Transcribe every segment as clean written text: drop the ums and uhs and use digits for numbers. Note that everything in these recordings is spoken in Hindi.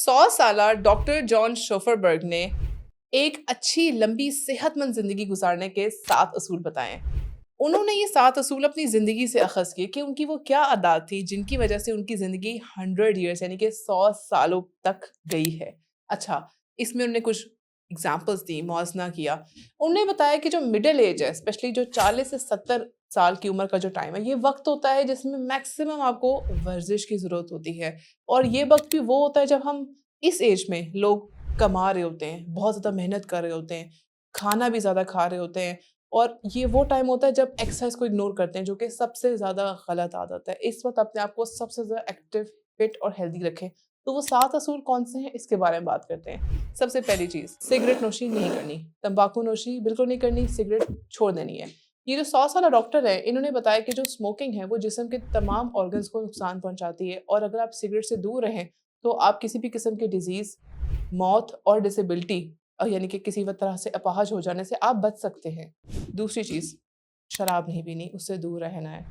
100 साला डॉक्टर जॉन शोफरबर्ग ने एक अच्छी लंबी सेहतमंद जिंदगी गुजारने के 7 असूल बताए हैं। उन्होंने ये 7 असूल अपनी जिंदगी से अखज़ किए कि उनकी वो क्या आदत थी जिनकी वजह से उनकी जिंदगी 100 ईयर्स यानी कि 100 सालों तक गई है। अच्छा, इसमें उन्होंने कुछ एग्जाम्पल्स दी, मुआजना किया। उन्होंने बताया कि जो मिडिल एज है, स्पेशली जो 40 से 70 साल की उम्र का जो टाइम है, ये वक्त होता है जिसमें मैक्सिमम आपको वर्जिश की ज़रूरत होती है। और ये वक्त भी वो होता है जब हम इस एज में लोग कमा रहे होते हैं, बहुत ज़्यादा मेहनत कर रहे होते हैं, खाना भी ज़्यादा खा रहे होते हैं। और ये वो टाइम होता है जब एक्सरसाइज को इग्नोर करते हैं, जो कि सबसे ज़्यादा गलत आदत है। इस वक्त अपने आप को सबसे ज़्यादा एक्टिव, फिट और हेल्दी रखें। तो वो 7 असूल कौन से हैं, इसके बारे में बात करते हैं। सबसे पहली चीज़, सिगरेट नोशी नहीं करनी, तंबाकू नोशी बिल्कुल नहीं करनी, सिगरेट छोड़ देनी है। ये जो 100 साल डॉक्टर है, इन्होंने बताया कि जो स्मोकिंग है वो जिस्म के तमाम ऑर्गन्स को नुकसान पहुंचाती है, और अगर आप सिगरेट से दूर रहें तो आप किसी भी किस्म के डिजीज़, मौत और डिसेबिलिटी यानी कि किसी भी तरह से अपाहज हो जाने से आप बच सकते हैं। दूसरी चीज़, शराब नहीं पीनी, उससे दूर रहना है।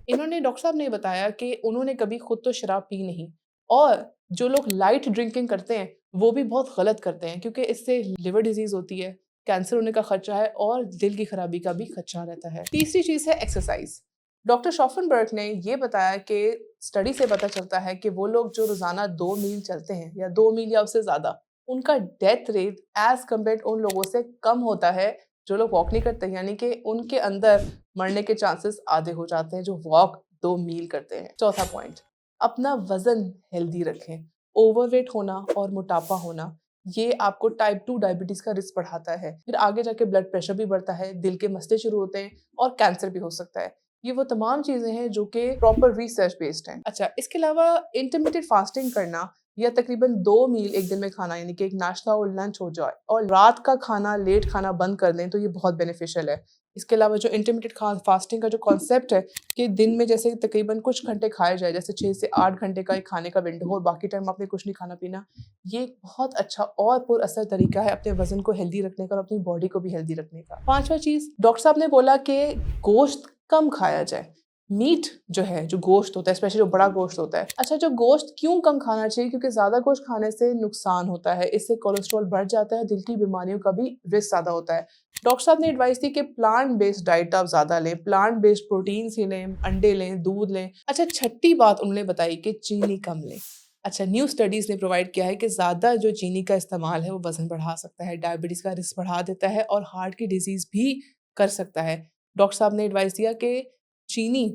इन्होंने, डॉक्टर साहब ने बताया कि उन्होंने कभी खुद तो शराब पी नहीं, और जो लोग लाइट ड्रिंकिंग करते हैं वो भी बहुत गलत करते हैं, क्योंकि इससे लिवर डिजीज़ होती है, कैंसर होने का खतरा है और दिल की खराबी का भी खतरा रहता है। तीसरी चीज़ है एक्सरसाइज। डॉक्टर शॉफनबर्ग ने ये बताया कि स्टडी से पता चलता है कि वो लोग जो रोज़ाना 2 मील चलते हैं या 2 मील या उससे ज़्यादा, उनका डेथ रेट एज़ कम्पेयर्ड उन लोगों से कम होता है जो लोग वॉक नहीं करते, यानी कि उनके अंदर मरने के चांसेस आधे हो जाते हैं जो वॉक 2 मील करते हैं। चौथा पॉइंट, अपना वज़न हेल्दी रखें। ओवरवेट होना और मोटापा होना, ये आपको टाइप 2 डायबिटीज़ का रिस्क बढ़ाता है। फिर आगे जाके ब्लड प्रेशर भी बढ़ता है, दिल के मसले शुरू होते हैं और कैंसर भी हो सकता है। ये वो तमाम चीज़ें हैं जो कि प्रॉपर रिसर्च बेस्ड हैं। अच्छा, इसके अलावा इंटरमिटेंट फास्टिंग करना या तकरीबन 2 मील एक दिन में खाना, यानी कि एक नाश्ता और लंच हो जाए, और रात का खाना, लेट खाना बंद कर दें, तो ये बहुत बेनिफिशियल है। इसके अलावा जो इंटरमिटेंट फास्टिंग का जो कॉन्सेप्ट है कि दिन में जैसे तकरीबन कुछ घंटे खाए जाए, जैसे 6 से 8 घंटे का एक खाने का विंडो हो और बाकी टाइम आपने कुछ नहीं खाना पीना, ये एक बहुत अच्छा और पुरअसर तरीका है अपने वजन को हेल्दी रखने का और अपनी बॉडी को भी हेल्दी रखने का। पांचवा चीज़, डॉक्टर साहब ने बोला कि गोश्त कम खाया जाए। मीट जो है, जो गोश्त होता है, स्पेशली जो बड़ा गोश्त होता है। अच्छा, जो गोश्त क्यों कम खाना चाहिए? क्योंकि ज़्यादा गोश्त खाने से नुकसान होता है, इससे कोलेस्ट्रॉल बढ़ जाता है, दिल की बीमारियों का भी रिस्क ज़्यादा होता है। डॉक्टर साहब ने एडवाइस दी कि प्लांट बेस्ड डाइट आप ज़्यादा लें, प्लांट बेस्ड प्रोटीन्स ही लें, अंडे लें, दूध लें। अच्छा, छठी बात उन्होंने बताई कि चीनी कम लें। अच्छा, न्यू स्टडीज़ ने प्रोवाइड किया है कि ज़्यादा जो चीनी का इस्तेमाल है वो वज़न बढ़ा सकता है, डायबिटीज़ का रिस्क बढ़ा देता है और हार्ट की डिजीज़ भी कर सकता है। डॉक्टर साहब ने एडवाइस दिया कि चीनी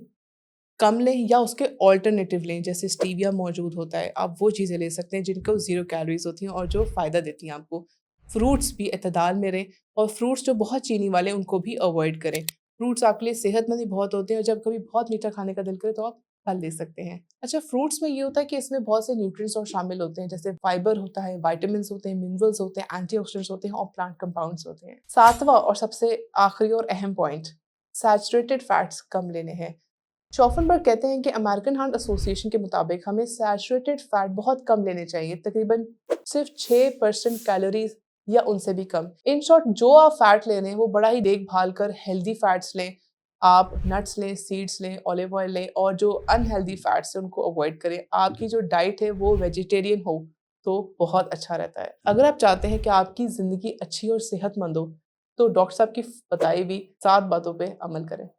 कम लें या उसके ऑल्टरनेटिव लें, जैसे स्टीविया मौजूद होता है, आप वो चीज़ें ले सकते हैं जिनको 0 कैलोरीज़ होती हैं और जो फ़ायदा देती हैं आपको। फ्रूट्स भी एतदाल में रहें, और फ्रूट्स जो बहुत चीनी वाले हैं उनको भी अवॉइड करें। फ्रूट्स आपके लिए सेहतमंद भी बहुत होते हैं, और जब कभी बहुत मीठा खाने का दिल करे तो आप फल ले सकते हैं। अच्छा, फ्रूट्स में ये होता है कि इसमें बहुत से न्यूट्रिएंट्स और शामिल होते हैं, जैसे फाइबर होता है, विटामिन्स होते हैं, मिनरल्स होते हैं, एंटीऑक्सीडेंट्स होते हैं और प्लांट कंपाउंड्स होते हैं। सातवां और सबसे आखिरी और अहम पॉइंट, सैचुरेटेड फैट्स कम लेने हैं। शॉफनबर्ग कहते हैं कि अमेरिकन हार्ट एसोसिएशन के मुताबिक हमें सैचुरेटेड फैट बहुत कम लेने चाहिए, तकरीबन सिर्फ 6% कैलोरीज या उनसे भी कम। इन शॉर्ट, जो आप फैट ले रहे हैं वो बड़ा ही देखभाल कर हेल्दी फैट्स लें। आप नट्स लें, सीड्स लें, ऑलिव ऑयल लें, और जो अनहेल्दी फैट्स हैं उनको अवॉइड करें। आपकी जो डाइट है वो वेजिटेरियन हो तो बहुत अच्छा रहता है। अगर आप चाहते हैं कि आपकी ज़िंदगी अच्छी और सेहतमंद हो, तो डॉक्टर साहब की बताई हुई 7 बातों पर अमल करें।